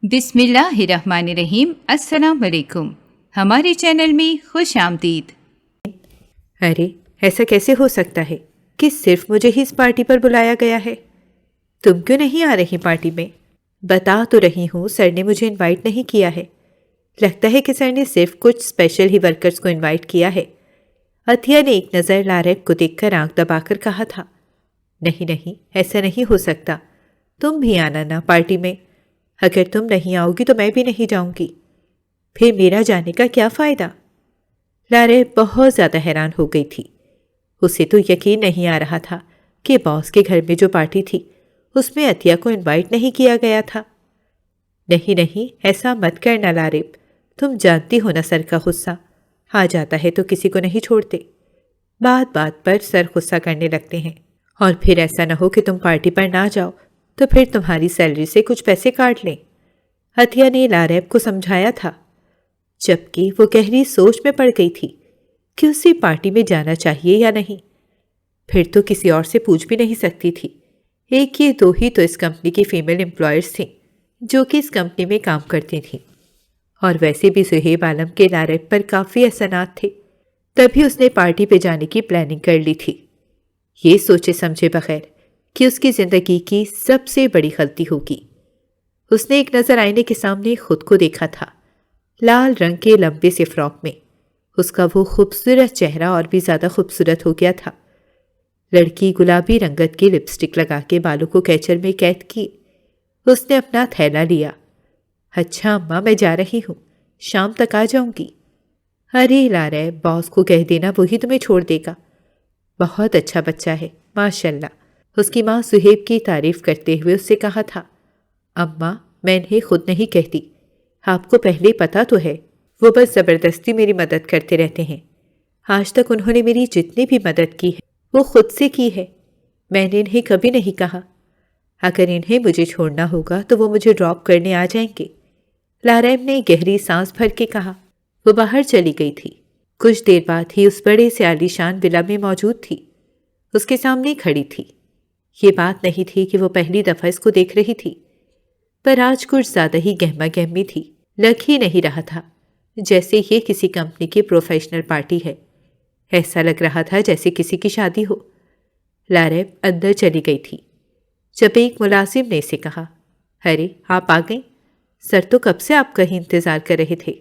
بسم اللہ الرحمن الرحیم۔ السلام علیکم، ہمارے چینل میں خوش آمدید۔ ارے ایسا کیسے ہو سکتا ہے کہ صرف مجھے ہی اس پارٹی پر بلایا گیا ہے؟ تم کیوں نہیں آ رہی پارٹی میں؟ بتا تو رہی ہوں سر نے مجھے انوائٹ نہیں کیا ہے۔ لگتا ہے کہ سر نے صرف کچھ اسپیشل ہی ورکرز کو انوائٹ کیا ہے۔ عطیہ نے ایک نظر لارب کو دیکھ کر آنکھ دبا کر کہا تھا، نہیں نہیں ایسا نہیں ہو سکتا، تم بھی آنا نا پارٹی میں۔ اگر تم نہیں آؤ گی تو میں بھی نہیں جاؤں گی، پھر میرا جانے کا کیا فائدہ؟ لارب بہت زیادہ حیران ہو گئی تھی۔ اسے تو یقین نہیں آ رہا تھا کہ باس کے گھر میں جو پارٹی تھی اس میں عطیہ کو انوائٹ نہیں کیا گیا تھا۔ نہیں نہیں ایسا مت کرنا لارب، تم جانتی ہو نا سر کا غصہ، آ جاتا ہے تو کسی کو نہیں چھوڑتے، بات بات پر سر غصہ کرنے لگتے ہیں، اور پھر ایسا نہ ہو کہ تم پارٹی پر نہ جاؤ تو پھر تمہاری سیلری سے کچھ پیسے کاٹ لیں۔ عطیہ نے لارب کو سمجھایا تھا، جبکہ وہ گہری سوچ میں پڑ گئی تھی کہ اسے پارٹی میں جانا چاہیے یا نہیں۔ پھر تو کسی اور سے پوچھ بھی نہیں سکتی تھی، ایک یہ دو ہی تو اس کمپنی کی فیمیل امپلائرز تھیں جو کہ اس کمپنی میں کام کرتی تھیں، اور ویسے بھی زہیب عالم کے لارب پر کافی احسانات تھے، تبھی اس نے پارٹی پہ جانے کی پلاننگ کر لی تھی، یہ سوچے سمجھے بغیر کہ اس کی زندگی کی سب سے بڑی غلطی ہوگی۔ اس نے ایک نظر آئینے کے سامنے خود کو دیکھا تھا، لال رنگ کے لمبے سے فراک میں۔ اس کا وہ خوبصورت چہرہ اور بھی زیادہ خوبصورت ہو گیا تھا۔ لڑکی گلابی رنگت کی لپسٹک لگا کے بالوں کو کیچر میں قید کی۔ اس نے اپنا تھیلا لیا۔ اچھا اماں میں جا رہی ہوں، شام تک آ جاؤں گی۔ ارے لارب، باس کو کہہ دینا وہی تمہیں چھوڑ دے گا، بہت اچھا بچہ ہے ماشاءاللہ۔ اس کی ماں صہیب کی تعریف کرتے ہوئے اس سے کہا تھا، اماں میں انہیں خود نہیں کہتی، آپ کو پہلے پتا تو ہے، وہ بس زبردستی میری مدد کرتے رہتے ہیں۔ آج تک انہوں نے میری جتنی بھی مدد کی ہے وہ خود سے کی ہے، میں نے انہیں کبھی نہیں کہا۔ اگر انہیں مجھے چھوڑنا ہوگا تو وہ مجھے ڈراپ کرنے آ جائیں گے۔ لارب نے گہری سانس بھر کے کہا۔ وہ باہر چلی گئی تھی۔ کچھ دیر بعد ہی اس بڑے سے عالی شان ولا میں موجود تھی، اس کے سامنے کھڑی تھی۔ یہ بات نہیں تھی کہ وہ پہلی دفعہ اس کو دیکھ رہی تھی، پر آج کچھ زیادہ ہی گہما گہمی تھی، لگ ہی نہیں رہا تھا جیسے یہ کسی کمپنی کی پروفیشنل پارٹی ہے، ایسا لگ رہا تھا جیسے کسی کی شادی ہو۔ لارب اندر چلی گئی تھی جب ایک ملازم نے اسے کہا، ارے آپ آ گئیں، سر تو کب سے آپ کا ہی انتظار کر رہے تھے۔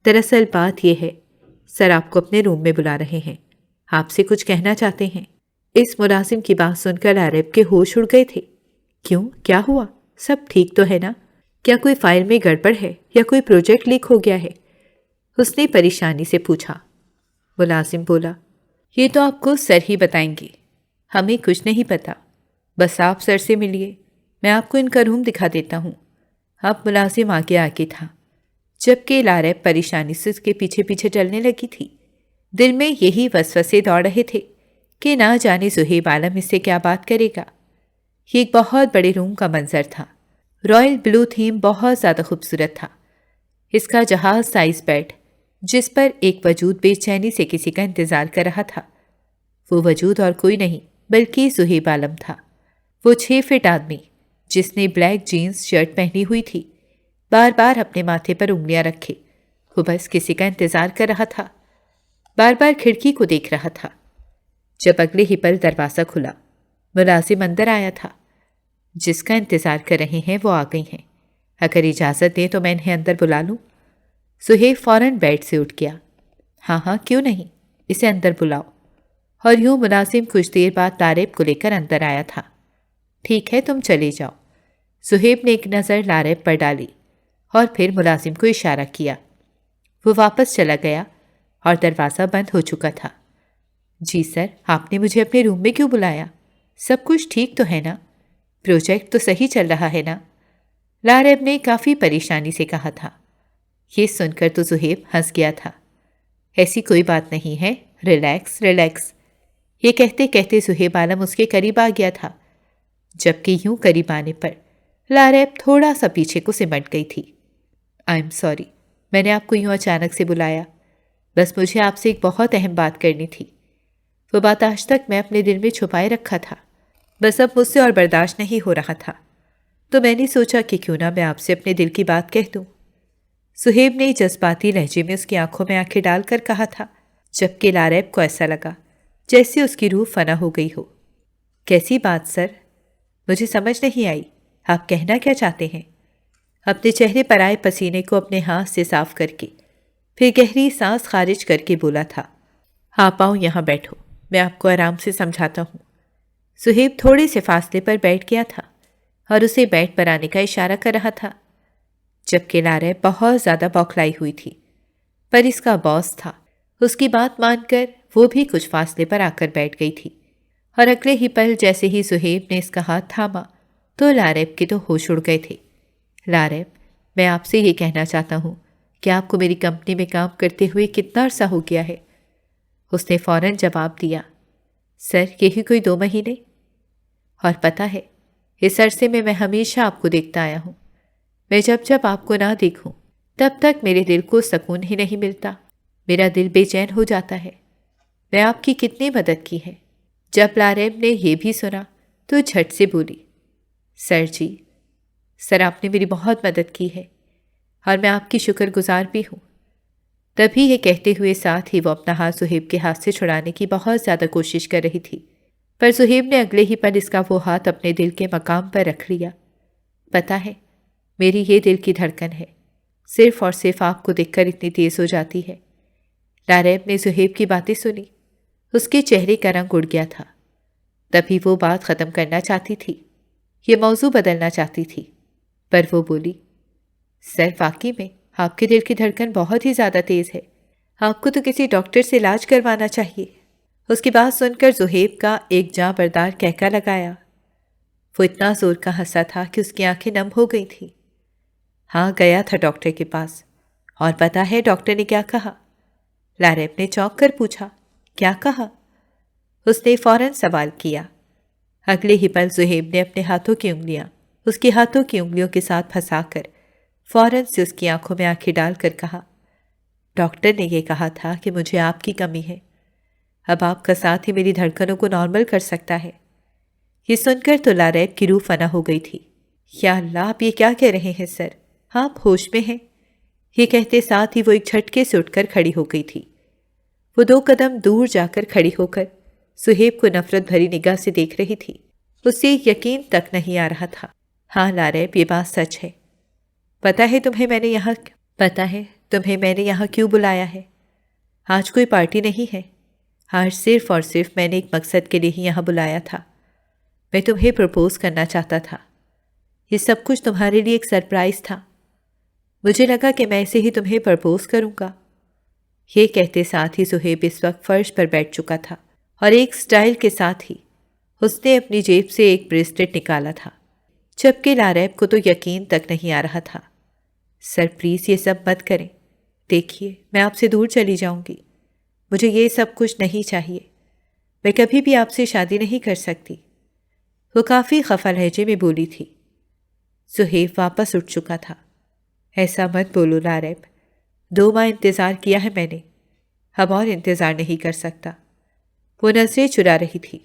دراصل بات یہ ہے، سر آپ کو اپنے روم میں بلا رہے ہیں، آپ سے کچھ کہنا چاہتے ہیں۔ اس ملازم کی بات سن کر لارب کے ہوش اڑ گئے تھے۔ کیوں، کیا ہوا؟ سب ٹھیک تو ہے نا؟ کیا کوئی فائل میں گڑبڑ ہے یا کوئی پروجیکٹ لیک ہو گیا ہے؟ اس نے پریشانی سے پوچھا۔ ملازم بولا، یہ تو آپ کو سر ہی بتائیں گے، ہمیں کچھ نہیں پتا، بس آپ سر سے ملیے، میں آپ کو ان کا روم دکھا دیتا ہوں۔ اب ملازم آگے تھا، جبکہ لارب پریشانی سے اس کے پیچھے پیچھے چلنے لگی تھی۔ دل میں یہی وسوسے دوڑ رہے تھے کہ نہ جانے زہیب عالم اس سے کیا بات کرے گا۔ یہ ایک بہت بڑے روم کا منظر تھا، رائل بلو تھیم بہت زیادہ خوبصورت تھا۔ اس کا جہاز سائز بیڈ، جس پر ایک وجود بے چینی سے کسی کا انتظار کر رہا تھا، وہ وجود اور کوئی نہیں بلکہ زہیب عالم تھا۔ وہ 6 فٹ آدمی جس نے بلیک جینز شرٹ پہنی ہوئی تھی، بار بار اپنے ماتھے پر انگلیاں رکھے، وہ بس کسی کا انتظار کر رہا تھا، بار بار کھڑکی کو دیکھ رہا تھا۔ جب اگلے ہی پل دروازہ کھلا، ملازم اندر آیا تھا۔ جس کا انتظار کر رہے ہیں وہ آ گئی ہیں، اگر اجازت دیں تو میں انہیں اندر بلا لوں؟ زہیب فوراً بیڈ سے اٹھ گیا۔ ہاں کیوں نہیں، اسے اندر بلاؤ۔ اور یوں ملازم کچھ دیر بعد لارب کو لے کر اندر آیا تھا۔ ٹھیک ہے تم چلے جاؤ۔ زہیب نے ایک نظر لارب پر ڈالی اور پھر ملازم کو اشارہ کیا۔ وہ واپس چلا گیا اور دروازہ بند ہو چکا تھا۔ جی سر، آپ نے مجھے اپنے روم میں کیوں بلایا؟ سب کچھ ٹھیک تو ہے نا؟ پروجیکٹ تو صحیح چل رہا ہے نا؟ لارب نے کافی پریشانی سے کہا تھا۔ یہ سن کر تو زہیب ہنس گیا تھا۔ ایسی کوئی بات نہیں ہے، ریلیکس ریلیکس۔ یہ کہتے کہتے زہیب عالم اس کے قریب آ گیا تھا، جبکہ یوں قریب آنے پر لارب تھوڑا سا پیچھے کو سمٹ گئی تھی۔ آئی ایم سوری، میں نے آپ کو یوں اچانک سے بلایا، بس مجھے آپ سے ایک بہت اہم بات کرنی تھی۔ وہ بات آج تک میں اپنے دل میں چھپائے رکھا تھا، بس اب مجھ سے اور برداشت نہیں ہو رہا تھا۔ تو میں نے سوچا کہ کیوں نہ میں آپ سے اپنے دل کی بات کہہ دوں۔ صہیب نے جذباتی لہجے میں اس کی آنکھوں میں آنکھیں ڈال کر کہا تھا، جبکہ لاریب کو ایسا لگا جیسے اس کی روح فنا ہو گئی ہو۔ کیسی بات سر؟ مجھے سمجھ نہیں آئی، آپ کہنا کیا چاہتے ہیں؟ اپنے چہرے پر آئے پسینے کو اپنے ہاتھ سے صاف کر کے پھر گہری سانس خارج کر کے بولا تھا، آپ آؤ یہاں بیٹھو، میں آپ کو آرام سے سمجھاتا ہوں۔ صہیب تھوڑے سے فاصلے پر بیٹھ گیا تھا اور اسے بیٹھ پر آنے کا اشارہ کر رہا تھا، جبکہ لاریب بہت زیادہ بوکھلائی ہوئی تھی، پر اس کا باس تھا، اس کی بات مان کر وہ بھی کچھ فاصلے پر آ کر بیٹھ گئی تھی، اور اگلے ہی پل جیسے ہی صہیب نے اس کا ہاتھ تھاما تو لاریب کے تو ہوش اڑ گئے تھے۔ لاریب، میں آپ سے یہ کہنا چاہتا ہوں کہ آپ کو میری کمپنی میں کام کرتے ہوئے کتنا عرصہ ہو گیا ہے؟ اس نے فوراً جواب دیا، سر یہی کوئی 2 مہینے۔ اور پتہ ہے اس عرصے میں ہمیشہ آپ کو دیکھتا آیا ہوں، میں جب آپ کو نہ دیکھوں تب تک میرے دل کو سکون ہی نہیں ملتا، میرا دل بے چین ہو جاتا ہے۔ میں آپ کی کتنی مدد کی ہے۔ جب لاریب نے یہ بھی سنا تو جھٹ سے بولی، سر جی، سر آپ نے میری بہت مدد کی ہے اور میں آپ کی شکر گزار بھی ہوں۔ تبھی یہ کہتے ہوئے ساتھ ہی وہ اپنا ہاتھ صہیب کے ہاتھ سے چھڑانے کی بہت زیادہ کوشش کر رہی تھی، پر صہیب نے اگلے ہی پل اس کا وہ ہاتھ اپنے دل کے مقام پر رکھ لیا۔ پتہ ہے میری یہ دل کی دھڑکن ہے، صرف اور صرف آپ کو دیکھ کر اتنی تیز ہو جاتی ہے۔ لاریب نے صہیب کی باتیں سنی، اس کے چہرے کا رنگ اڑ گیا تھا۔ تبھی وہ بات ختم کرنا چاہتی تھی، یہ موضوع بدلنا چاہتی تھی، پر وہ بولی، سر واقعی میں آپ کے دل کی دھڑکن بہت ہی زیادہ تیز ہے، آپ کو تو کسی ڈاکٹر سے علاج کروانا چاہیے۔ اس کی بات سن کر صہیب کا ایک جاں بردار کہکا لگایا۔ وہ اتنا زور کا ہنسا تھا کہ اس کی آنکھیں نم ہو گئی تھیں۔ ہاں گیا تھا ڈاکٹر کے پاس، اور پتہ ہے ڈاکٹر نے کیا کہا؟ لاریب نے چونک کر پوچھا، کیا کہا؟ اس نے فوراً سوال کیا۔ اگلے ہی پل صہیب نے اپنے ہاتھوں کی انگلیاں اس کی ہاتھوں کی انگلیوں کے ساتھ پھنسا کر فوراً سے اس کی آنکھوں میں آنکھیں ڈال کر کہا، ڈاکٹر نے یہ کہا تھا کہ مجھے آپ کی کمی ہے، اب آپ کا ساتھ ہی میری دھڑکنوں کو نارمل کر سکتا ہے۔ یہ سن کر تو لاریب کی روح فنا ہو گئی تھی۔ یا اللہ، آپ یہ کیا کہہ رہے ہیں سر؟ آپ ہوش میں ہیں؟ یہ کہتے ساتھ ہی وہ ایک جھٹکے سے اٹھ کر کھڑی ہو گئی تھی۔ وہ 2 قدم دور جا کر کھڑی ہو کر صہیب کو نفرت بھری نگاہ سے دیکھ رہی تھی۔ اسے یقین تک نہیں آ رہا تھا۔ ہاں لاریب، یہ بات سچ ہے۔ پتہ ہے تمہیں میں نے یہاں کیوں بلایا ہے؟ آج کوئی پارٹی نہیں ہے، آج صرف اور صرف میں نے ایک مقصد کے لیے ہی یہاں بلایا تھا۔ میں تمہیں پرپوز کرنا چاہتا تھا۔ یہ سب کچھ تمہارے لیے ایک سرپرائز تھا۔ مجھے لگا کہ میں اسے ہی تمہیں پرپوز کروں گا۔ یہ کہتے ساتھ ہی صہیب اس وقت فرش پر بیٹھ چکا تھا اور ایک سٹائل کے ساتھ ہی اس نے اپنی جیب سے ایک بریسلیٹ نکالا تھا، جبکہ لاریب کو تو یقین تک نہیں آ رہا تھا۔ سر پلیز یہ سب مت کریں، دیکھیے میں آپ سے دور چلی جاؤں گی، مجھے یہ سب کچھ نہیں چاہیے، میں کبھی بھی آپ سے شادی نہیں کر سکتی۔ وہ کافی خفا لہجے میں بولی تھی۔ صہیب واپس اٹھ چکا تھا۔ ایسا مت بولو لاریب، 2 ماہ انتظار کیا ہے میں نے، اب اور انتظار نہیں کر سکتا۔ وہ نظریں چرا رہی تھی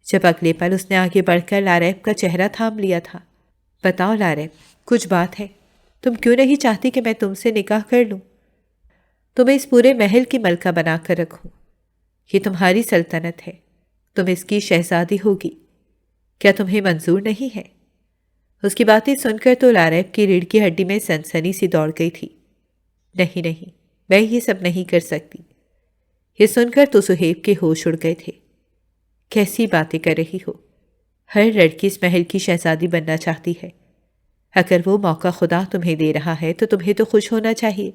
جب اگلے پل اس نے آگے بڑھ کر لاریب کا چہرہ تھام لیا تھا۔ بتاؤ لاریب، کچھ بات ہے؟ تم کیوں نہیں چاہتی کہ میں تم سے نکاح کر لوں؟ تمہیں اس پورے محل کی ملکہ بنا کر رکھوں، یہ تمہاری سلطنت ہے، تم اس کی شہزادی ہوگی، کیا تمہیں منظور نہیں ہے؟ اس کی باتیں سن کر تو لاریب کی ریڑھ کی ہڈی میں سنسنی سی دوڑ گئی تھی۔ نہیں، میں یہ سب نہیں کر سکتی۔ یہ سن کر تو صہیب کے ہوش اڑ گئے تھے۔ کیسی باتیں کر رہی ہو؟ ہر لڑکی اس محل کی شہزادی بننا چاہتی ہے، اگر وہ موقع خدا تمہیں دے رہا ہے تو تمہیں تو خوش ہونا چاہیے۔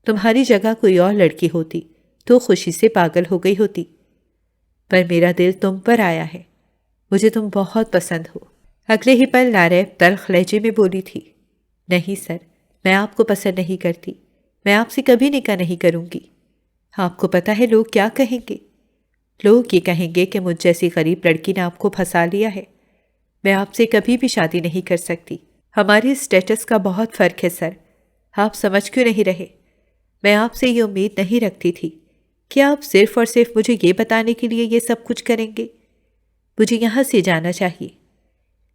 تمہاری جگہ کوئی اور لڑکی ہوتی تو خوشی سے پاگل ہو گئی ہوتی، پر میرا دل تم پر آیا ہے، مجھے تم بہت پسند ہو۔ اگلے ہی پل لاریب تلخ لہجے میں بولی تھی، نہیں سر، میں آپ کو پسند نہیں کرتی، میں آپ سے کبھی نکاح نہیں کروں گی۔ آپ کو پتہ ہے لوگ کیا کہیں گے؟ لوگ یہ کہیں گے کہ مجھ جیسی غریب لڑکی نے آپ کو پھنسا لیا ہے۔ میں آپ سے کبھی بھی شادی نہیں کر سکتی، ہماری اسٹیٹس کا بہت فرق ہے سر، آپ سمجھ کیوں نہیں رہے؟ میں آپ سے یہ امید نہیں رکھتی تھی کہ آپ صرف اور صرف مجھے یہ بتانے کے لیے یہ سب کچھ کریں گے۔ مجھے یہاں سے جانا چاہیے،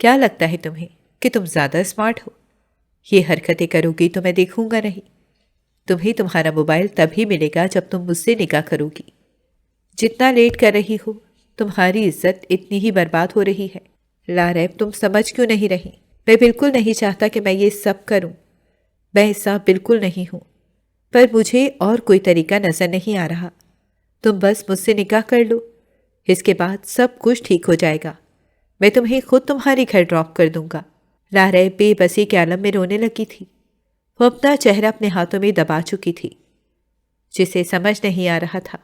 کیا لگتا ہے تمہیں کہ تم زیادہ اسمارٹ ہو؟ یہ حرکتیں کرو گی تو میں دیکھوں گا نہیں۔ تمہیں تمہارا موبائل تبھی ملے گا جب تم مجھ سے نکاح کرو گی۔ جتنا لیٹ کر رہی ہو تمہاری عزت اتنی ہی برباد ہو رہی ہے۔ لاریب تم سمجھ کیوں نہیں رہی؟ میں بالکل نہیں چاہتا کہ میں یہ سب کروں، میں ایسا بالکل نہیں ہوں، پر مجھے اور کوئی طریقہ نظر نہیں آ رہا۔ تم بس مجھ سے نکاح کر لو، اس کے بعد سب کچھ ٹھیک ہو جائے گا۔ میں تمہیں خود تمہارے گھر ڈراپ کر دوں گا۔ لاریب بے بسی کے عالم میں رونے لگی تھی۔ وہ اپنا چہرہ اپنے ہاتھوں میں دبا چکی تھی، جسے سمجھ نہیں آ رہا تھا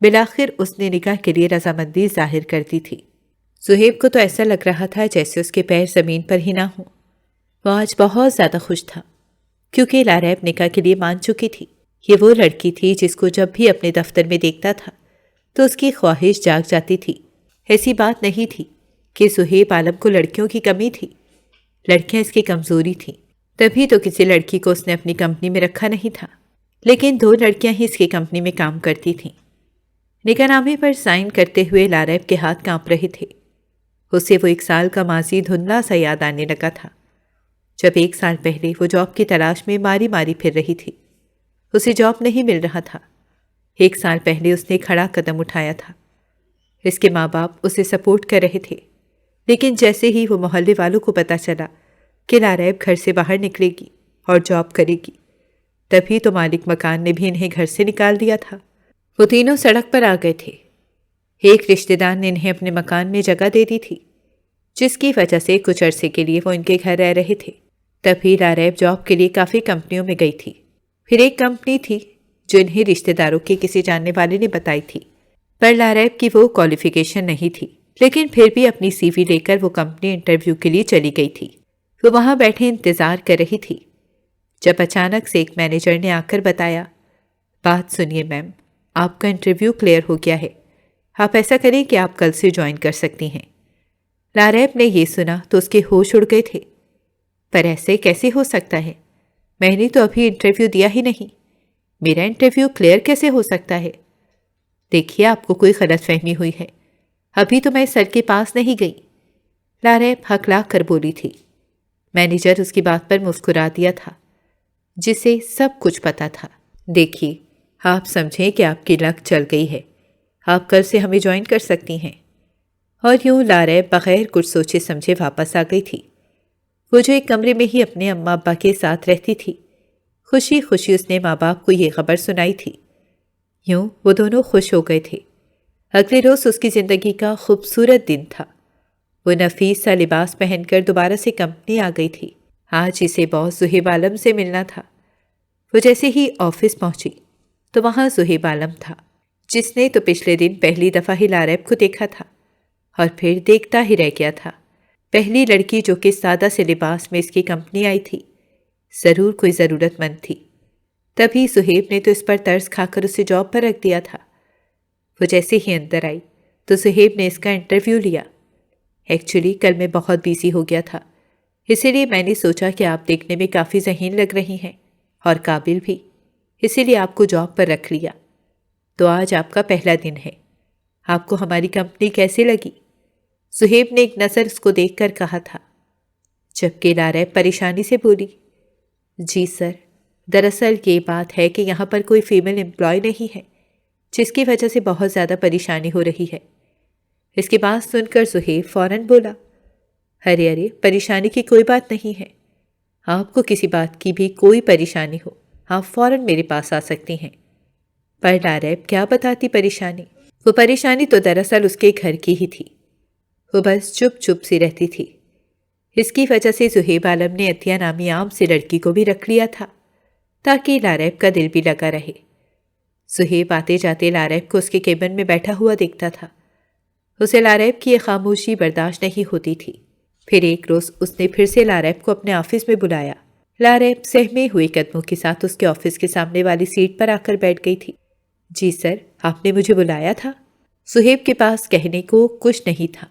بالآخر اس نے نکاح کے لیے رضامندی ظاہر کر دی تھی۔ زہیب کو تو ایسا لگ رہا تھا جیسے اس کے پیر زمین پر ہی نہ ہوں۔ وہ آج بہت زیادہ خوش تھا کیونکہ لاریب نکاح کے لیے مان چکی تھی۔ یہ وہ لڑکی تھی جس کو جب بھی اپنے دفتر میں دیکھتا تھا تو اس کی خواہش جاگ جاتی تھی۔ ایسی بات نہیں تھی کہ زہیب عالم کو لڑکیوں کی کمی تھی، لڑکیاں اس کی کمزوری تھیں، تبھی تو کسی لڑکی کو اس نے اپنی کمپنی میں رکھا نہیں تھا۔ لیکن 2 لڑکیاں ہی اس کی کمپنی میں کام کرتی تھیں۔ نکاح نامے پر سائن کرتے ہوئے لاریب کے ہاتھ کانپ رہے تھے۔ اسے وہ 1 سال کا ماضی دھندلا سا یاد آنے لگا تھا، جب 1 سال پہلے وہ جاب کی تلاش میں ماری ماری پھر رہی تھی۔ اسے جاب نہیں مل رہا تھا۔ 1 سال پہلے اس نے کھڑا قدم اٹھایا تھا۔ اس کے ماں باپ اسے سپورٹ کر رہے تھے، لیکن جیسے ہی وہ محلے والوں کو پتہ چلا کہ لاریب گھر سے باہر نکلے گی اور جاب کرے گی، تبھی تو مالک مکان نے بھی انہیں گھر سے نکال دیا تھا۔ وہ تینوں سڑک پر آ گئے تھے۔ ایک رشتہ دار نے انہیں اپنے مکان میں جگہ دے دی تھی، جس کی وجہ سے کچھ عرصے کے لیے وہ ان کے گھر رہ رہے تھے۔ تبھی لاریب جاب کے لیے کافی کمپنیوں میں گئی تھی۔ پھر ایک کمپنی تھی جو انہیں رشتہ داروں کے کسی جاننے والے نے بتائی تھی، پر لاریب کی وہ کوالیفیکیشن نہیں تھی، لیکن پھر بھی اپنی سی وی لے کر وہ کمپنی انٹرویو کے لیے چلی گئی تھی۔ وہ وہاں بیٹھے انتظار کر رہی تھی جب اچانک سے ایک مینیجر نے آ کر بتایا، بات سنیے میم، آپ کا انٹرویو کلیئر ہو گیا ہے، آپ ایسا کریں کہ آپ کل سے جوائن کر سکتی ہیں۔ لاریب نے یہ سنا تو اس کے ہوش اڑ گئے تھے۔ پر ایسے کیسے ہو سکتا ہے؟ میں نے تو ابھی انٹرویو دیا ہی نہیں، میرا انٹرویو کلیئر کیسے ہو سکتا ہے؟ دیکھیے آپ کو کوئی غلط فہمی ہوئی ہے، ابھی تو میں سر کے پاس نہیں گئی، لاریب ہکلا کر بولی تھی۔ مینیجر اس کی بات پر مسکرا دیا تھا، جسے سب کچھ پتا تھا۔ دیکھیے آپ سمجھیں کہ آپ کی لک چل گئی ہے، آپ کل سے ہمیں جوائن کر سکتی ہیں۔ اور یوں لاریب بغیر کچھ سوچے سمجھے واپس آ گئی تھی۔ وہ جو ایک کمرے میں ہی اپنے اماں ابا کے ساتھ رہتی تھی، خوشی خوشی اس نے ماں باپ کو یہ خبر سنائی تھی۔ یوں وہ دونوں خوش ہو گئے تھے۔ اگلے روز اس کی زندگی کا خوبصورت دن تھا۔ وہ نفیس سا لباس پہن کر دوبارہ سے کمپنی آ گئی تھی۔ آج اسے باس زہیب عالم سے ملنا تھا۔ وہ جیسے ہی آفس پہنچی تو وہاں زہیب عالم تھا، جس نے تو پچھلے دن پہلی دفعہ ہی لاریب کو دیکھا تھا اور پھر دیکھتا ہی رہ گیا تھا۔ پہلی لڑکی جو کہ سادہ سے لباس میں اس کی کمپنی آئی تھی، ضرور کوئی ضرورت مند تھی، تبھی زہیب نے تو اس پر ترس کھا کر اسے جاب پر رکھ دیا تھا۔ وہ جیسے ہی اندر آئی تو زہیب نے اس کا انٹرویو لیا۔ ایکچولی کل میں بہت بیزی ہو گیا تھا، اسی لیے میں نے سوچا کہ آپ دیکھنے میں کافی ذہین لگ رہی ہیں اور قابل بھی، اسی لیے آپ کو جاب پر رکھ لیا۔ تو آج آپ کا پہلا دن ہے، آپ کو ہماری کمپنی کیسے لگی؟ زہیب نے ایک نظر اس کو دیکھ کر کہا تھا، جبکہ لاریب پریشانی سے بولی، جی سر، دراصل یہ بات ہے کہ یہاں پر کوئی فیمیل امپلائی نہیں ہے، جس کی وجہ سے بہت زیادہ پریشانی ہو رہی ہے۔ اس کی بات سن کر زہیب فوراً بولا، ارے پریشانی کی کوئی بات نہیں ہے، آپ کو کسی بات کی بھی کوئی پریشانی ہو آپ فوراً میرے پاس آ سکتی ہیں۔ پر لاریب کیا بتاتی پریشانی؟ وہ پریشانی تو دراصل اس کے گھر کی ہی تھی۔ وہ بس چپ چپ سی رہتی تھی۔ اس کی وجہ سے زہیب عالم نے عطیہ نامی عام سی لڑکی کو بھی رکھ لیا تھا تاکہ لاریب کا دل بھی لگا رہے۔ زہیب آتے جاتے لاریب کو اس کے کیبن میں بیٹھا ہوا دیکھتا تھا۔ اسے لاریب کی یہ خاموشی برداشت نہیں ہوتی تھی۔ پھر ایک روز اس نے پھر سے لاریب کو اپنے آفس میں بلایا۔ لاریب سہمے ہوئے قدموں کے ساتھ اس کے آفس کے سامنے والی سیٹ پر آ کر بیٹھ گئی تھی۔ جی سر، آپ نے مجھے بلایا تھا؟ زہیب کے پاس کہنے کو کچھ نہیں تھا۔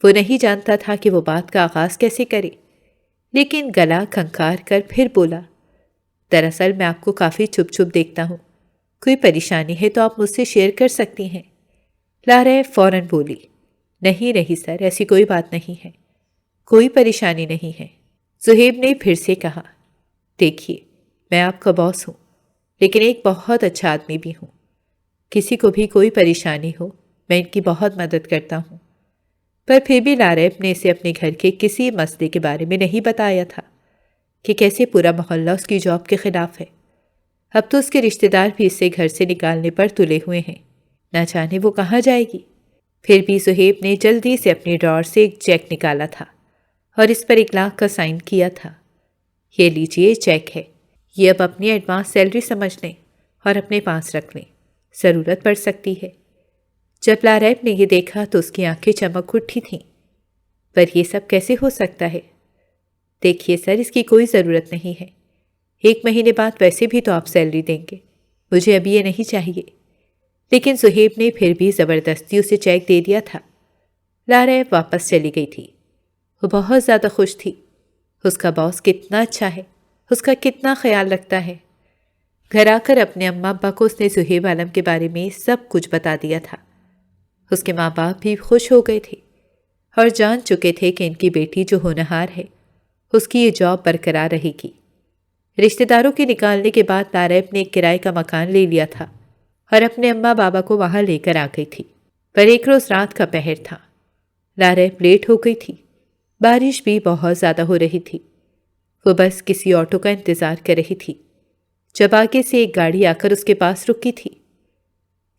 وہ نہیں جانتا تھا کہ وہ بات کا آغاز کیسے کرے، لیکن گلا کھنکار کر پھر بولا، دراصل میں آپ کو کافی چھپ چھپ دیکھتا ہوں، کوئی پریشانی ہے تو آپ مجھ سے شیئر کر سکتی ہیں۔ لاریب فوراً بولی، نہیں سر، ایسی کوئی بات نہیں ہے، کوئی پریشانی نہیں ہے، زہیب نے پھر سے کہا۔ دیکھیے، میں آپ کا باس ہوں، لیکن ایک بہت اچھا آدمی بھی ہوں۔ کسی کو بھی کوئی پریشانی ہو میں ان کی بہت مدد کرتا ہوں۔ پر پھر بھی لاریب نے اسے اپنے گھر کے کسی مسئلے کے بارے میں نہیں بتایا تھا کہ کیسے پورا محلہ اس کی جاب کے خلاف ہے۔ اب تو اس کے رشتہ دار بھی اسے گھر سے نکالنے پر تلے ہوئے ہیں، نہ جانے وہ کہاں جائے گی۔ پھر بھی زہیب نے جلدی سے اپنی ڈراور سے ایک چیک نکالا تھا اور اس پر 1 لاکھ کا سائن کیا تھا۔ یہ لیجئے چیک ہے، یہ اب اپنی ایڈوانس سیلری سمجھ لیں اور اپنے پاس رکھ لیں، ضرورت پڑ سکتی ہے۔ جب لاریب نے یہ دیکھا تو اس کی آنکھیں چمک اٹھی تھیں۔ پر یہ سب کیسے ہو سکتا ہے؟ دیکھیے سر، اس کی کوئی ضرورت نہیں ہے، 1 مہینے بعد ویسے بھی تو آپ سیلری دیں گے، مجھے ابھی یہ نہیں چاہیے۔ لیکن زہیب نے پھر بھی زبردستی اسے چیک دے دیا تھا۔ لاریب واپس چلی گئی تھی۔ وہ بہت زیادہ خوش تھی۔ اس کا باس کتنا اچھا ہے، اس کا کتنا خیال رکھتا ہے۔ گھر آ کر اپنے اماں ابا کو اس نے زہیب عالم کے بارے میں سب کچھ بتا دیا تھا۔ اس کے ماں باپ بھی خوش ہو گئے تھے اور جان چکے تھے کہ ان کی بیٹی جو ہونہار ہے اس کی یہ جاب برقرار رہے گی۔ رشتہ داروں کے نکالنے کے بعد لاریب نے ایک کرائے کا مکان لے لیا تھا اور اپنے اماں بابا کو وہاں لے کر آ گئی تھی۔ پر ایک روز رات کا پہر تھا۔ لاریب لیٹ ہو گئی تھی، بارش بھی بہت زیادہ ہو رہی تھی۔ وہ بس کسی آٹو کا انتظار کر رہی تھی جب آگے سے ایک گاڑی آ کر اس کے پاس رکی تھی۔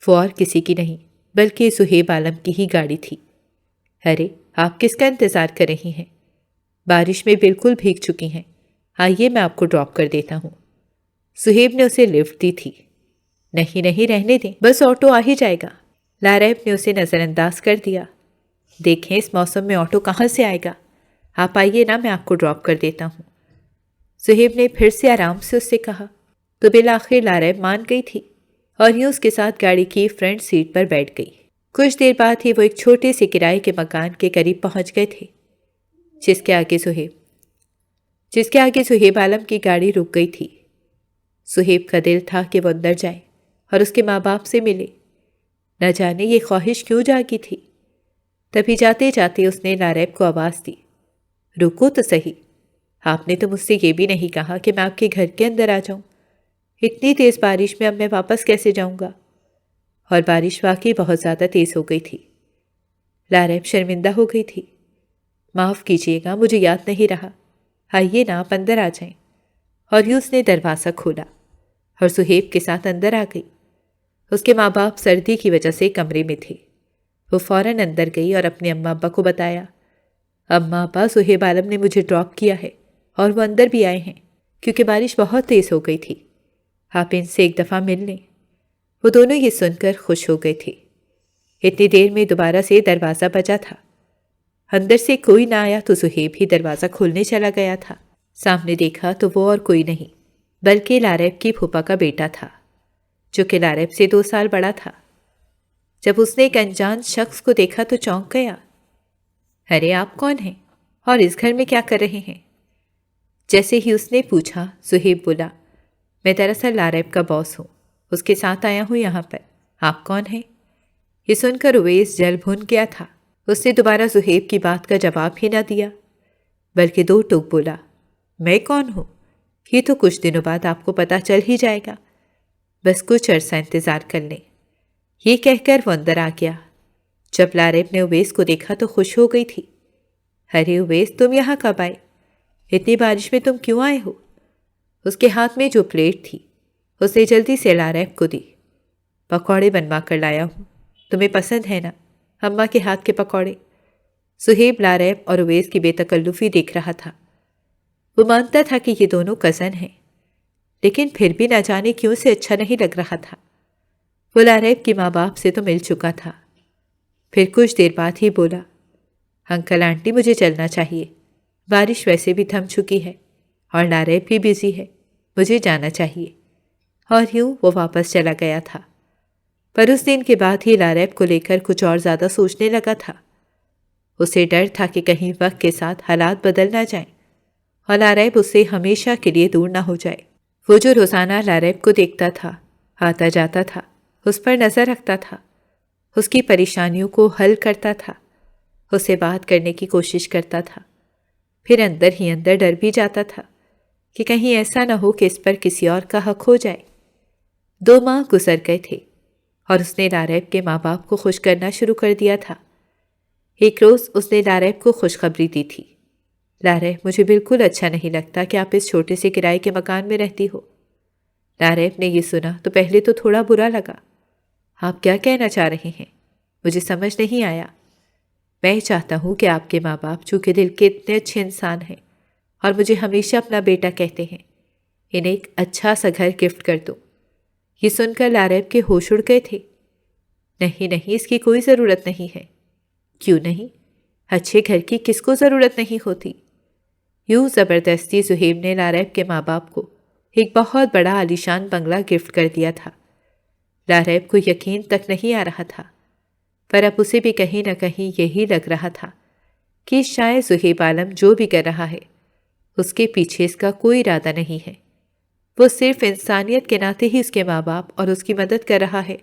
وہ اور کسی کی نہیں بلکہ زہیب عالم کی ہی گاڑی تھی۔ ارے، آپ کس کا انتظار کر رہی ہیں؟ بارش میں بالکل بھیگ چکی ہیں، آئیے میں آپ کو ڈراپ کر دیتا ہوں۔ زہیب نے اسے لفٹ دی تھی۔ نہیں رہنے دیں، بس آٹو آ ہی جائے گا۔ لاریب نے اسے نظر انداز کر دیا۔ دیکھیں اس موسم میں آٹو کہاں سے آئے گا، آپ آئیے نا، میں آپ کو ڈراپ کر دیتا ہوں۔ زہیب نے پھر سے آرام سے اس سے کہا تو بالآخر لاریب مان گئی تھی اور یوں اس کے ساتھ گاڑی کی فرنٹ سیٹ پر بیٹھ گئی۔ کچھ دیر بعد ہی وہ ایک چھوٹے سے کرائے کے مکان کے قریب پہنچ گئے تھے جس کے آگے زہیب عالم کی گاڑی رک گئی تھی۔ زہیب کا دل تھا کہ وہ اندر جائے اور اس کے ماں باپ سے ملے۔ نہ جانے یہ خواہش کیوں جاگی تھی۔ تبھی جاتے جاتے اس نے لاریب کو آواز دی، رکو تو صحیح، آپ نے تو مجھ سے یہ بھی نہیں کہا کہ میں آپ کے گھر کے اندر آ جاؤں۔ اتنی تیز بارش میں اب میں واپس کیسے جاؤں گا؟ اور بارش واقعی بہت زیادہ تیز ہو گئی تھی۔ لاریب شرمندہ ہو گئی تھی۔ معاف کیجیے گا، مجھے یاد نہیں رہا، آئیے نا آپ اندر آ جائیں۔ اور یوں اس نے دروازہ کھولا اور زہیب کے ساتھ اندر آ گئی۔ اس کے ماں باپ سردی کی وجہ سے کمرے میں تھے۔ وہ فوراً اندر گئی اور اپنے اماں ابا کو بتایا، اماں ابا، زہیب عالم نے مجھے ڈراپ کیا ہے اور وہ اندر بھی آئے ہیں کیونکہ بارش بہت تیز ہو گئی تھی، آپ ان سے ایک دفعہ مل لیں۔ وہ دونوں یہ سن کر خوش ہو گئے تھے۔ اتنی دیر میں دوبارہ سے دروازہ بجا تھا۔ اندر سے کوئی نہ آیا تو زہیب ہی دروازہ کھولنے چلا گیا تھا۔ سامنے دیکھا تو وہ اور کوئی نہیں بلکہ لاریب کی پھوپھا کا بیٹا تھا جو کہ لاریب سے 2 سال بڑا تھا۔ جب اس نے ایک انجان شخص کو دیکھا تو چونک گیا۔ ارے آپ کون ہیں اور اس گھر میں کیا کر رہے ہیں؟ جیسے ہی اس نے پوچھا، زہیب بولا، میں دراصل لاریب کا باس ہوں، اس کے ساتھ آیا ہوں یہاں پر، آپ کون ہیں؟ یہ سن کر اویس جل بھن گیا تھا۔ اس نے دوبارہ زہیب کی بات کا جواب ہی نہ دیا بلکہ 2 ٹوک بولا، میں کون ہوں یہ تو کچھ دنوں بعد آپ کو پتہ چل ہی جائے گا، بس کچھ عرصہ انتظار کر لیں۔ یہ کہہ کر وہ اندر آ گیا۔ جب لاریب نے اویس کو دیکھا تو خوش ہو گئی تھی۔ ارے اویس، تم یہاں کب آئے؟ اتنی بارش میں تم کیوں آئے ہو؟ اس کے ہاتھ میں جو پلیٹ تھی اس نے جلدی سے لاریب کو دی۔ پکوڑے بنوا کر لایا ہوں، تمہیں پسند ہے نا اماں کے ہاتھ کے پکوڑے؟ زہیب لاریب اور اویس کی بے تکلفی دیکھ رہا تھا۔ وہ مانتا تھا کہ یہ دونوں کزن ہیں، لیکن پھر بھی نہ جانے کیوں سے اچھا نہیں لگ رہا تھا۔ وہ لاریب کے ماں باپ سے تو مل چکا تھا۔ پھر کچھ دیر بعد ہی بولا، انکل آنٹی مجھے چلنا چاہیے، بارش ویسے بھی تھم چکی ہے اور لاریب بھی بزی ہے، مجھے جانا چاہیے۔ اور یوں وہ واپس چلا گیا تھا۔ پر اس دن کے بعد ہی لاریب کو لے کر کچھ اور زیادہ سوچنے لگا تھا۔ اسے ڈر تھا کہ کہیں وقت کے ساتھ حالات بدل نہ جائیں اور لاریب اس سے ہمیشہ کے لیے دور نہ ہو جائے۔ وہ جو روزانہ لاریب کو دیکھتا تھا، آتا جاتا تھا، اس پر نظر رکھتا تھا، اس کی پریشانیوں کو حل کرتا تھا، اسے بات کرنے کی کوشش کرتا تھا، پھر اندر ہی اندر ڈر بھی جاتا تھا کہ کہیں ایسا نہ ہو کہ اس پر کسی اور کا حق ہو جائے۔ 2 ماہ گزر گئے تھے اور اس نے لاریب کے ماں باپ کو خوش کرنا شروع کر دیا تھا۔ ایک روز اس نے لاریب کو خوشخبری دی تھی، لاریب مجھے بالکل اچھا نہیں لگتا کہ آپ اس چھوٹے سے کرائے کے مکان میں رہتی ہو۔ لاریب نے یہ سنا تو پہلے تو تھوڑا برا لگا۔ آپ کیا کہنا چاہ رہے ہیں؟ مجھے سمجھ نہیں آیا۔ میں چاہتا ہوں کہ آپ کے ماں باپ چونکہ دل کے اتنے اچھے انسان ہیں اور مجھے ہمیشہ اپنا بیٹا کہتے ہیں، انہیں ایک اچھا سا گھر گفٹ کر دو۔ یہ سن کر لاریب کے ہوش اڑ گئے تھے۔ نہیں نہیں، اس کی کوئی ضرورت نہیں ہے۔ کیوں نہیں؟ اچھے گھر کی کس کو ضرورت نہیں ہوتی؟ یوں زبردستی زہیب نے لاریب کے ماں باپ کو ایک بہت بڑا عالیشان بنگلہ گفٹ کر دیا تھا۔ لاریب کو یقین تک نہیں آ رہا تھا، پر اب اسے بھی کہیں نہ کہیں یہی لگ رہا تھا کہ شاید زہیب عالم جو بھی کر رہا ہے اس کے پیچھے اس کا کوئی ارادہ نہیں ہے، وہ صرف انسانیت کے ناطے ہی اس کے ماں باپ اور اس کی مدد کر رہا ہے۔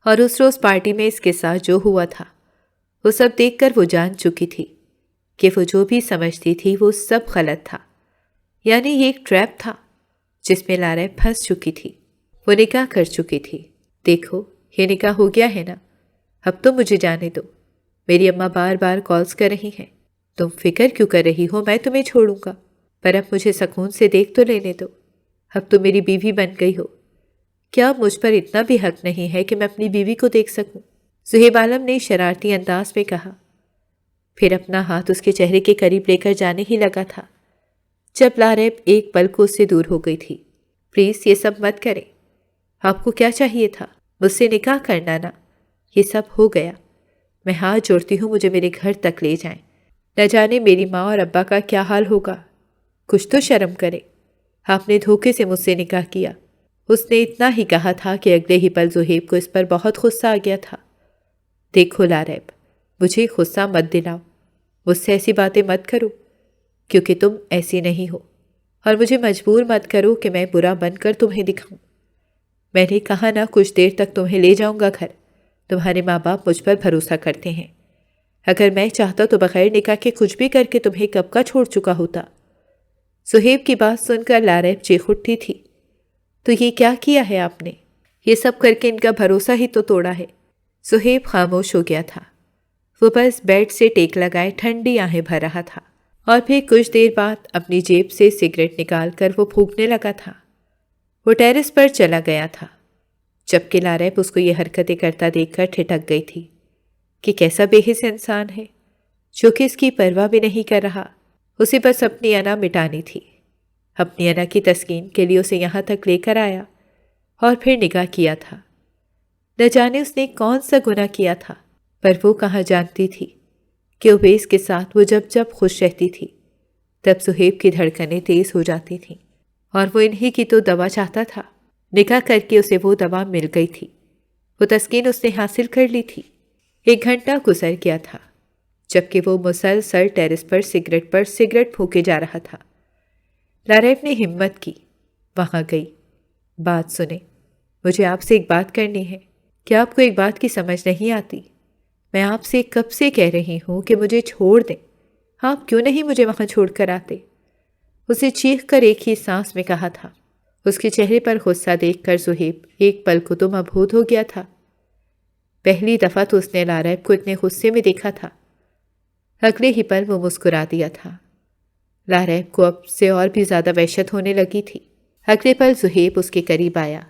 اور اس روز پارٹی میں اس کے ساتھ جو ہوا تھا وہ سب دیکھ کر وہ جان چکی تھی کہ وہ جو بھی سمجھتی تھی وہ سب غلط تھا، یعنی یہ ایک ٹریپ تھا جس میں لاریب پھنس چکی تھی۔ وہ نکاح کر چکی تھی۔ دیکھو یہ نکاح ہو گیا ہے نا، اب تو مجھے جانے دو۔ میری اماں بار بار کالز کر رہی ہیں، تم فکر کیوں کر رہی ہو، میں تمہیں چھوڑوں گا، پر اب مجھے سکون سے دیکھ تو لینے دو۔ اب تو میری بیوی بن گئی ہو، کیا مجھ پر اتنا بھی حق نہیں ہے کہ میں اپنی بیوی کو دیکھ سکوں؟ زہیب عالم نے شرارتی انداز میں کہا، پھر اپنا ہاتھ اس کے چہرے کے قریب لے کر جانے ہی لگا تھا جب لاریب ایک پل کو اس سے دور ہو گئی تھی۔ پلیز یہ سب مت کریں، آپ کو کیا چاہیے تھا؟ مجھ سے نکاح کرنا نا، یہ سب ہو گیا۔ میں ہاتھ جوڑتی ہوں، مجھے میرے گھر تک لے جائیں، نہ جانے میری ماں اور ابا کا کیا حال ہوگا۔ کچھ تو شرم کرے، آپ نے دھوکے سے مجھ سے نکاح کیا۔ اس نے اتنا ہی کہا تھا کہ اگلے ہی پل زہیب کو اس پر بہت غصہ آ گیا تھا۔ دیکھو لاریب، مجھے غصہ مت دلاؤ، مجھ سے ایسی باتیں مت کرو کیونکہ تم ایسی نہیں ہو، اور مجھے مجبور مت کرو کہ میں برا بن کر تمہیں دکھاؤں۔ میں نے کہا نا کچھ دیر تک تمہیں لے جاؤں گا گھر، تمہارے ماں باپ مجھ پر بھروسہ کرتے ہیں، اگر میں چاہتا تو بغیر نکاح کے کچھ بھی کر کے تمہیں کب کا چھوڑ چکا ہوتا۔ زہیب کی بات سن کر لاریب چیخ اٹھی تھی، تو یہ کیا کیا ہے آپ نے؟ یہ سب کر کے ان کا بھروسہ ہی تو توڑا ہے۔ زہیب خاموش ہو گیا تھا، وہ بس بیڈ سے ٹیک لگائے ٹھنڈی آہیں بھر رہا تھا، اور پھر کچھ دیر بعد اپنی جیب سے سگریٹ نکال کر وہ پھونکنے لگا تھا۔ وہ ٹیرس پر چلا گیا تھا، جبکہ لاریب اس کو یہ حرکتیں کرتا دیکھ کر ٹھٹک گئی تھی کہ کیسا بے حس انسان ہے جو کہ اس کی پرواہ بھی نہیں کر رہا۔ اسے بس اپنی انا مٹانی تھی۔ اپنی انا کی تسکین کے لیے اسے یہاں تک لے کر آیا اور پھر نکاح کیا تھا۔ نہ جانے اس نے کون سا گناہ کیا تھا، پر وہ کہاں جانتی تھی کہ اویس کے ساتھ وہ جب جب خوش رہتی تھی تب زہیب کی دھڑکنیں تیز ہو جاتی تھیں، اور وہ انہی کی تو دوا چاہتا تھا۔ نکاح کر کے اسے وہ دوا مل گئی تھی، وہ تسکین اس نے حاصل کر لی تھی۔ 1 گھنٹہ گزر گیا تھا جبکہ وہ مسلسل ٹیرس پر سگریٹ پھونکے جا رہا تھا۔ لاریب نے ہمت کی، وہاں گئی۔ بات سنیں، مجھے آپ سے ایک بات کرنی ہے۔ کیا آپ کو ایک بات کی سمجھ نہیں آتی؟ میں آپ سے کب سے کہہ رہی ہوں کہ مجھے چھوڑ دیں، آپ کیوں نہیں مجھے وہاں چھوڑ کر آتے؟ اسے چیخ کر ایک ہی سانس میں کہا تھا۔ اس کے چہرے پر غصہ دیکھ کر زہیب ایک پل کو تو مبہوت ہو گیا تھا۔ پہلی دفعہ تو اس نے لاریب کو اتنے غصے میں دیکھا تھا، اگلے ہی پل وہ مسکرا دیا تھا۔ لاریب کو اب سے اور بھی زیادہ وحشت ہونے لگی تھی۔ اگلے پل زہیب اس کے قریب آیا،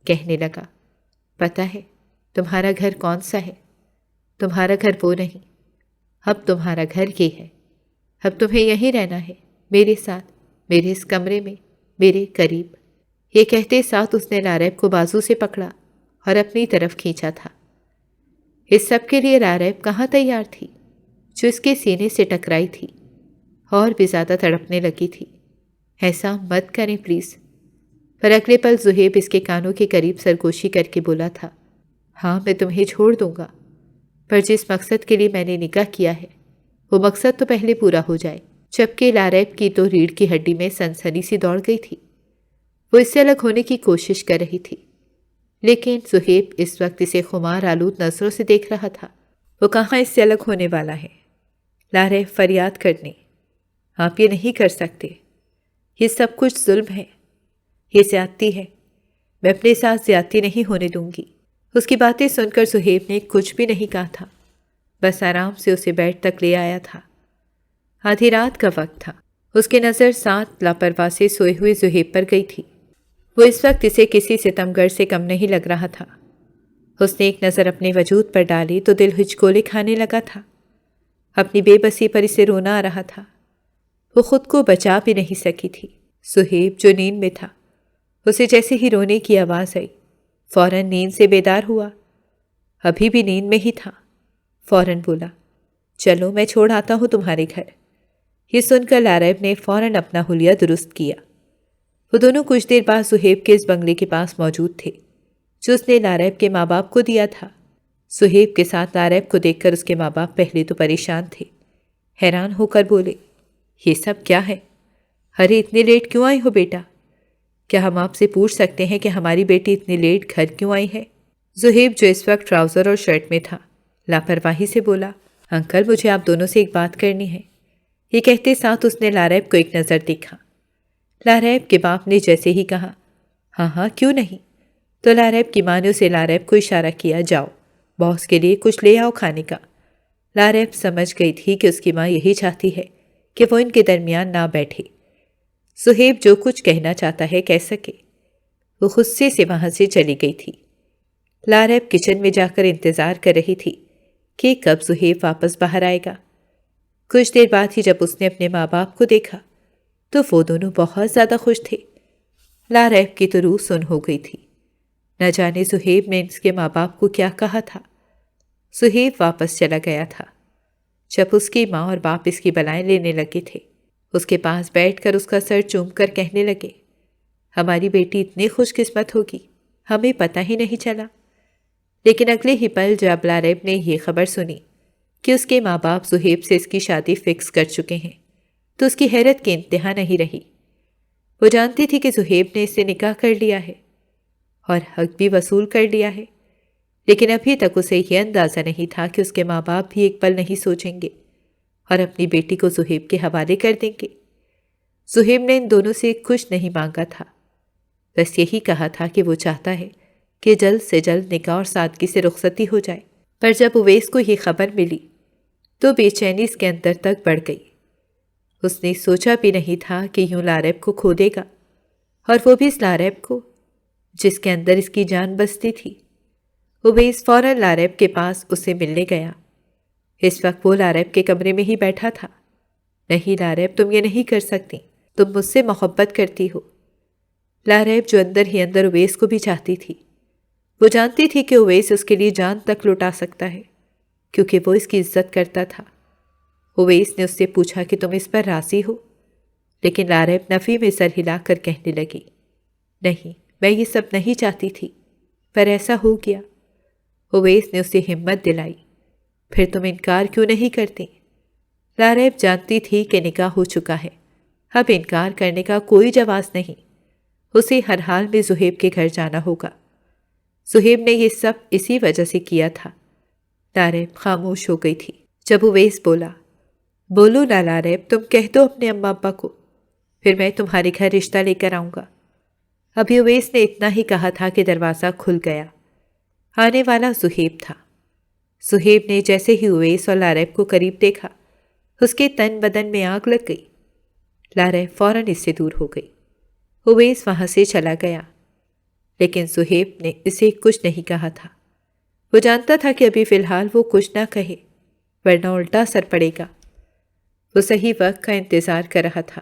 کہنے لگا، پتہ ہے تمہارا گھر کون سا ہے؟ تمہارا گھر وہ نہیں، اب تمہارا گھر یہ ہے۔ اب تمہیں یہیں رہنا ہے، میرے ساتھ، میرے اس کمرے میں، میرے قریب۔ یہ کہتے ساتھ اس نے لاریب کو بازو سے پکڑا اور اپنی طرف کھینچا تھا۔ اس سب کے لیے لاریب کہاں تیار تھی، جو اس کے سینے سے ٹکرائی تھی اور بھی زیادہ تڑپنے لگی تھی۔ ایسا مت کریں پلیز۔ پر اگلے پل زہیب اس کے کانوں کے قریب سرگوشی کر کے بولا تھا، ہاں میں تمہیں چھوڑ دوں گا، پر جس مقصد کے لیے میں نے نکاح کیا ہے وہ مقصد تو پہلے پورا ہو جائے۔ جبکہ لاریب کی تو ریڑھ کی ہڈی میں سنسنی سی دوڑ گئی تھی، وہ اس سے الگ ہونے کی کوشش کر رہی تھی، لیکن زہیب اس وقت اسے خمار آلود نظروں سے دیکھ رہا تھا۔ وہ کہاں اس سے الگ ہونے والا ہے؟ لاریب فریاد کرنے، آپ یہ نہیں کر سکتے، یہ سب کچھ ظلم ہے، یہ زیادتی ہے، میں اپنے ساتھ زیادتی نہیں ہونے دوں گی۔ اس کی باتیں سن کر صہیب نے کچھ بھی نہیں کہا تھا، بس آرام سے اسے بیڈ تک لے آیا تھا۔ آدھی رات کا وقت تھا، اس کی نظر ساتھ لاپرواہ سے سوئے ہوئے صہیب پر گئی تھی۔ وہ اس وقت اسے کسی ستمگر سے کم نہیں لگ رہا تھا۔ اس نے ایک نظر اپنے وجود پر ڈالی تو دل ہچکولے کھانے لگا تھا۔ اپنی بے بسی پر اسے رونا آ رہا تھا۔ وہ خود کو بچا بھی نہیں سکی تھی۔ صہیب جو نیند میں تھا، اسے جیسے ہی رونے کی آواز آئی فوراً نیند سے بیدار ہوا۔ ابھی بھی نیند میں ہی تھا، فوراً بولا، چلو میں چھوڑ آتا ہوں تمہارے گھر۔ یہ سن کر لاریب نے فوراً اپنا حلیہ درست کیا۔ وہ دونوں کچھ دیر بعد صہیب کے اس بنگلے کے پاس موجود تھے جو اس نے لاریب کے ماں باپ کو دیا تھا۔ صہیب کے ساتھ لاریب کو دیکھ کر اس کے ماں باپ پہلے تو پریشان تھے، حیران ہو کر بولے، یہ سب کیا ہے؟ ارے اتنے لیٹ کیوں آئی ہو بیٹا؟ کیا ہم آپ سے پوچھ سکتے ہیں کہ ہماری بیٹی اتنی لیٹ گھر کیوں آئی ہے؟ صہیب جو اس وقت ٹراؤزر اور شرٹ میں تھا لاپرواہی سے بولا، انکل مجھے آپ دونوں سے ایک بات کرنی ہے۔ یہ کہتے ساتھ اس نے لاریب کو ایک نظر دیکھا۔ لاریب کے باپ نے جیسے ہی کہا، ہاں ہاں کیوں نہیں، تو لاریب کی ماں نے اسے لاریب کو اشارہ کیا، جاؤ باس کے لیے کچھ لے آؤ کھانے کا۔ لاریب سمجھ گئی تھی کہ اس کی ماں یہی چاہتی ہے کہ وہ ان کے درمیان نہ بیٹھے۔ صہیب جو کچھ کہنا چاہتا ہے کہہ سکے۔ وہ غصے سے وہاں سے چلی گئی تھی۔ لاریب کچن میں جا کر انتظار کر رہی تھی کہ کب صہیب واپس باہر آئے گا۔ کچھ دیر بعد ہی جب اس نے اپنے ماں باپ کو دیکھا تو وہ دونوں بہت زیادہ خوش تھے۔ لاریب کی تو روح سن ہو گئی تھی، نہ جانے صہیب نے اس کے ماں باپ کو کیا کہا تھا۔ صہیب واپس چلا گیا تھا۔ جب اس کی ماں اور باپ اس کی بلائیں لینے لگے تھے، اس کے پاس بیٹھ کر اس کا سر چوم کر کہنے لگے، ہماری بیٹی اتنی خوش قسمت ہوگی، ہمیں پتہ ہی نہیں چلا۔ لیکن اگلے ہی پل جب لاریب نے یہ خبر سنی کہ اس کے ماں باپ صہیب سے اس کی شادی فکس کر چکے ہیں تو اس کی حیرت کی انتہا نہیں رہی۔ وہ جانتی تھی کہ صہیب نے اس سے نکاح کر لیا ہے اور حق بھی وصول کر لیا ہے، لیکن ابھی تک اسے یہ اندازہ نہیں تھا کہ اس کے ماں باپ بھی ایک پل نہیں سوچیں گے اور اپنی بیٹی کو صہیب کے حوالے کر دیں گے۔ صہیب نے ان دونوں سے کچھ نہیں مانگا تھا، بس یہی کہا تھا کہ وہ چاہتا ہے کہ جلد سے جلد نکاح اور سادگی سے رخصتی ہو جائے۔ پر جب اویس کو یہ خبر ملی تو بے چینی اس کے اندر تک بڑھ گئی۔ اس نے سوچا بھی نہیں تھا کہ یوں لاریب کو کھو دے گا، اور وہ بھی اس لاریب کو جس کے اندر اس کی جان بستی تھی۔ اویس فوراً لاریب کے پاس اسے ملنے گیا۔ اس وقت وہ لاریب کے کمرے میں ہی بیٹھا تھا۔ نہیں لاریب، تم یہ نہیں کر سکتی، تم مجھ سے محبت کرتی ہو۔ لاریب جو اندر ہی اندر اویس کو بھی چاہتی تھی، وہ جانتی تھی کہ اویس اس کے لیے جان تک لوٹا سکتا ہے کیونکہ وہ اس کی عزت کرتا تھا۔ اویس نے اس سے پوچھا کہ تم اس پر راضی ہو، لیکن لاریب نفی میں سر ہلا کر کہنے لگی، نہیں، میں یہ سب نہیں چاہتی تھی، پر ایسا ہو گیا۔ اویس نے اسے ہمت دلائی، پھر تم انکار کیوں نہیں کرتی؟ لاریب جانتی تھی کہ نکاح ہو چکا ہے، اب انکار کرنے کا کوئی جواز نہیں۔ اسے ہر حال میں صہیب کے گھر جانا ہوگا۔ صہیب نے یہ سب اسی وجہ سے کیا تھا۔ لاریب خاموش ہو گئی تھی۔ جب اویس بولا، بولو نا لاریب، تم کہہ دو اپنے اماں ابا کو، پھر میں تمہارے گھر رشتہ لے کر آؤں گا۔ ابھی اویس نے اتنا ہی کہا تھا کہ دروازہ کھل گیا۔ آنے والا صہیب تھا۔ صہیب نے جیسے ہی اویس اور لاریب کو قریب دیکھا، اس کے تن بدن میں آگ لگ گئی۔ لاریب فوراً اس سے دور ہو گئی۔ اویس وہاں سے چلا گیا، لیکن صہیب نے اسے کچھ نہیں کہا تھا۔ وہ جانتا تھا کہ ابھی فی الحال وہ کچھ نہ کہے ورنہ الٹا اثر پڑے گا۔ وہ صحیح وقت کا انتظار کر رہا تھا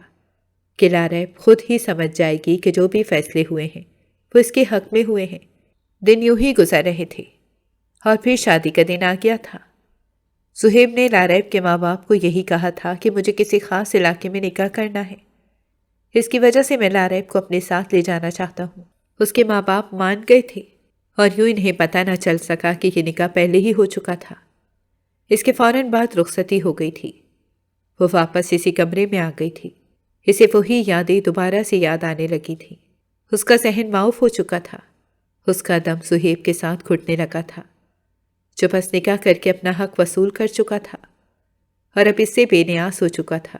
کہ لاریب خود ہی سمجھ جائے گی کہ جو بھی فیصلے ہوئے ہیں وہ اس کے حق میں ہوئے ہیں۔ دن یوں ہی گزر رہے تھے اور پھر شادی کا دن آ گیا تھا۔ صہیب نے لاریب کے ماں باپ کو یہی کہا تھا کہ مجھے کسی خاص علاقے میں نکاح کرنا ہے، اس کی وجہ سے میں لاریب کو اپنے ساتھ لے جانا چاہتا ہوں۔ اس کے ماں باپ مان گئے تھے اور یوں انہیں پتہ نہ چل سکا کہ یہ نکاح پہلے ہی ہو چکا تھا۔ اس کے فوراً بعد رخصتی ہو گئی تھی۔ وہ واپس اسی کمرے میں آ گئی تھی۔ اسے وہی یادیں دوبارہ سے یاد آنے لگی تھی۔ اس کا ذہن معاف ہو چکا تھا۔ اس کا دم صہیب کے ساتھ گھٹنے لگا تھا جو بس نکاح کر کے اپنا حق وصول کر چکا تھا اور اب اس سے بے نیاز ہو چکا تھا۔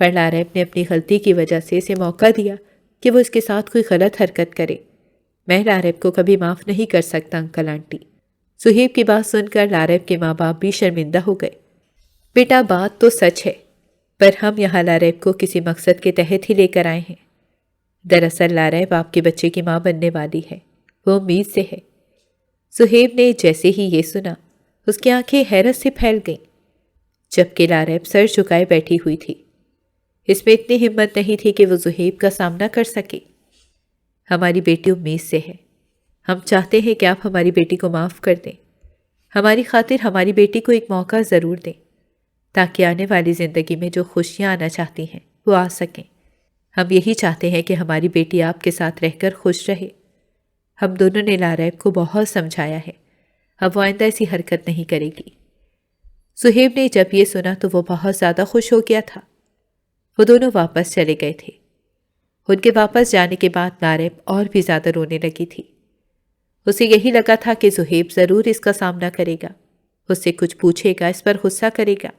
پر لاریب نے اپنی غلطی کی وجہ سے اسے موقع دیا کہ وہ اس کے ساتھ کوئی غلط حرکت کرے۔ میں لاریب کو کبھی معاف نہیں کر سکتا انکل آنٹی۔ صہیب کی بات سن کر لاریب کے ماں باپ بھی شرمندہ ہو گئے۔ بیٹا بات تو سچ ہے، پر ہم یہاں لاریب کو کسی مقصد کے تحت ہی لے کر آئے ہیں۔ دراصل لاریب آپ کے بچے کی ماں بننے والی ہے، وہ امید سے ہے۔ صہیب نے جیسے ہی یہ سنا اس کی آنکھیں حیرت سے پھیل گئیں، جبکہ لاریب سر جھکائے بیٹھی ہوئی تھی۔ اس میں اتنی ہمت نہیں تھی کہ وہ صہیب کا سامنا کر سکے۔ ہماری بیٹی امید سے ہے، ہم چاہتے ہیں کہ آپ ہماری بیٹی کو معاف کر دیں۔ ہماری خاطر ہماری بیٹی کو ایک موقع ضرور دیں تاکہ آنے والی زندگی میں جو خوشیاں آنا چاہتی ہیں وہ آ سکیں۔ ہم یہی چاہتے ہیں کہ ہماری بیٹی آپ کے ساتھ رہ کر خوش رہے۔ ہم دونوں نے لاریب کو بہت سمجھایا ہے، اب وہ آئندہ ایسی حرکت نہیں کرے گی۔ صہیب نے جب یہ سنا تو وہ بہت زیادہ خوش ہو گیا تھا۔ وہ دونوں واپس چلے گئے تھے۔ ان کے واپس جانے کے بعد لاریب اور بھی زیادہ رونے لگی تھی۔ اسے یہی لگا تھا کہ صہیب ضرور اس کا سامنا کرے گا، اس سے کچھ پوچھے گا، اس پر غصہ کرے گا،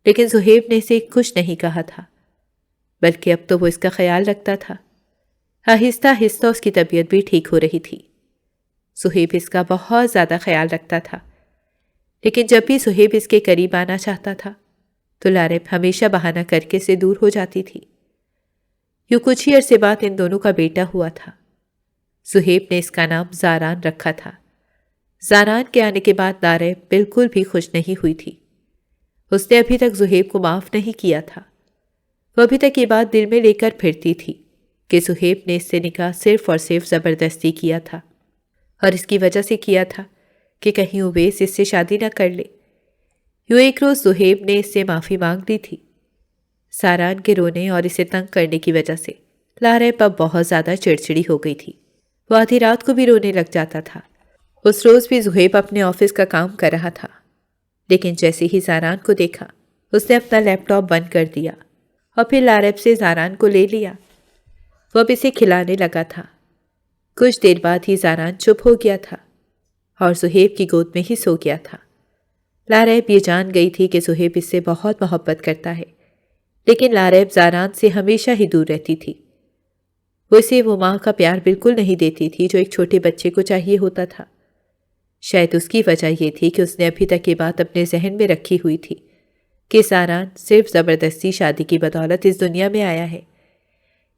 لیکن صہیب نے اسے کچھ نہیں کہا تھا، بلکہ اب تو وہ اس کا خیال رکھتا تھا۔ آہستہ آہستہ اس کی طبیعت بھی ٹھیک ہو رہی تھی۔ صہیب اس کا بہت زیادہ خیال رکھتا تھا، لیکن جب بھی صہیب اس کے قریب آنا چاہتا تھا تو لاریب ہمیشہ بہانہ کر کے سے دور ہو جاتی تھی۔ یوں کچھ ہی عرصے بعد ان دونوں کا بیٹا ہوا تھا۔ صہیب نے اس کا نام زاران رکھا تھا۔ زاران کے آنے کے بعد لاریب بالکل بھی خوش نہیں ہوئی تھی۔ اس نے ابھی تک صہیب کو معاف نہیں کیا تھا۔ وہ ابھی تک یہ بات دل میں لے کر پھرتی تھی کہ صہیب نے اس سے نکاح صرف اور صرف زبردستی کیا تھا، اور اس کی وجہ سے کیا تھا کہ کہیں اویس اس سے شادی نہ کر لے۔ یوں ایک روز صہیب نے اس سے معافی مانگ لی تھی۔ زاران کے رونے اور اسے تنگ کرنے کی وجہ سے لاریب اب بہت زیادہ چڑچڑی ہو گئی تھی۔ وہ آدھی رات کو بھی رونے لگ جاتا تھا۔ اس روز بھی صہیب اپنے آفس کا کام کر رہا تھا، لیکن جیسے ہی زاران کو دیکھا اس نے اپنا لیپ ٹاپ بند کر دیا اور پھر لاریب سے زاران کو لے لیا۔ وہ اب اسے کھلانے لگا تھا۔ کچھ دیر بعد ہی زاران چپ ہو گیا تھا اور صہیب کی گود میں ہی سو گیا تھا۔ لاریب یہ جان گئی تھی کہ صہیب اس سے بہت محبت کرتا ہے، لیکن لاریب زاران سے ہمیشہ ہی دور رہتی تھی۔ وہ اسے وہ ماں کا پیار بالکل نہیں دیتی تھی جو ایک چھوٹے بچے کو چاہیے ہوتا تھا۔ شاید اس کی وجہ یہ تھی کہ اس نے ابھی تک یہ بات اپنے ذہن میں رکھی ہوئی تھی کہ زاران صرف زبردستی شادی کی بدولت اس دنیا میں آیا ہے،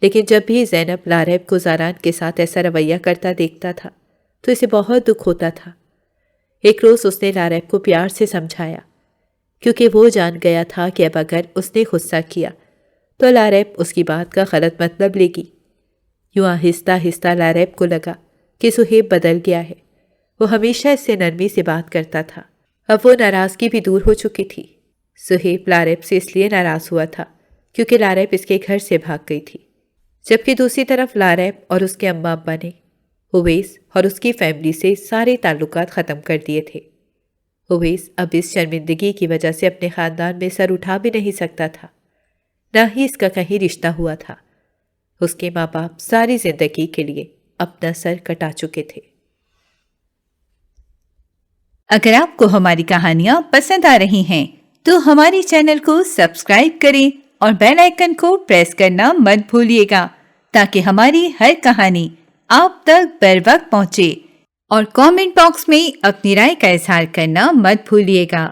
لیکن جب بھی زینب لاریب کو زاران کے ساتھ ایسا رویہ کرتا دیکھتا تھا تو اسے بہت دکھ ہوتا تھا۔ ایک روز اس نے لاریب کو پیار سے سمجھایا، کیونکہ وہ جان گیا تھا کہ اب اگر اس نے غصہ کیا تو لاریب اس کی بات کا غلط مطلب لے گی۔ یوں آہستہ آہستہ لاریب کو لگا کہ صہیب بدل گیا ہے۔ وہ ہمیشہ اس سے نرمی سے بات کرتا تھا، اب وہ ناراضگی بھی دور ہو چکی تھی۔ صہیب لاریب سے اس لیے ناراض ہوا تھا کیونکہ لاریب اس کے گھر سے بھاگ گئی تھی، جبکہ دوسری طرف لاریب اور اس کے اماں ابا نے اویس اور اس کی فیملی سے سارے تعلقات ختم کر دیے تھے۔ اویس اب اس شرمندگی کی وجہ سے اپنے خاندان میں سر اٹھا بھی نہیں سکتا تھا، نہ ہی اس کا کہیں رشتہ ہوا تھا۔ اس کے ماں باپ ساری زندگی کے لیے اپنا سر کٹا چکے تھے۔ اگر آپ کو ہماری کہانیاں پسند آ رہی ہیں تو ہماری چینل کو سبسکرائب کریں اور بیل آئیکن کو پریس کرنا مت بھولیے گا تاکہ ہماری ہر کہانی آپ تک بر وقت پہنچے، اور کامنٹ باکس میں اپنی رائے کا اظہار کرنا مت بھولیے گا۔